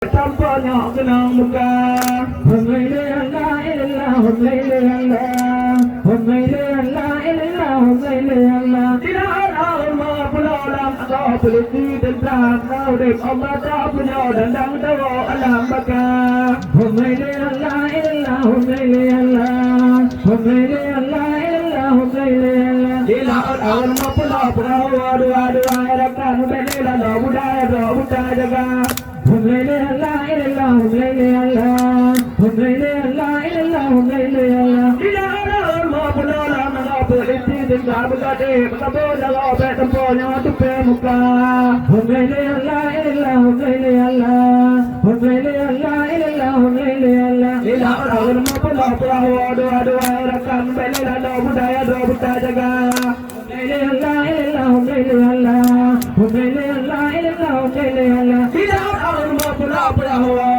Tampaknya kenang muka Hummaili Allah ilallah Hummaili Allah Hummaili Allah ilallah Hummaili Allah Tidak ada ulama pulau Kau polisi dan perang Kau dek Allah tak punya Dandang tawa alam baka Hummaili Allah ilallah Hummaili Allah Hummaili Allah ilallah Hummaili Allah Tidak ada ulama pulau Dua-dua Harapan Hummaili Allah Budaya jaga Hummaili Allah ilallah Hummaili Allah Hummaili Allah ilallah Hummaili Allah Tidak ada ulama pulau Kau polisi dan perang Kau jaga tempatnya tupe muka Hummaili Allah ilallah Hummaili Allah Hummaili Allah ilallah Hummaili Allah Tidak ada ulama pulau Dua-dua Harapan Hummaili Allah Budaya jaga Hummaili Allah ilallah Hummaili Allah Hummaili Allah ilallah Hummaili Allah Tidak ada ulama pulau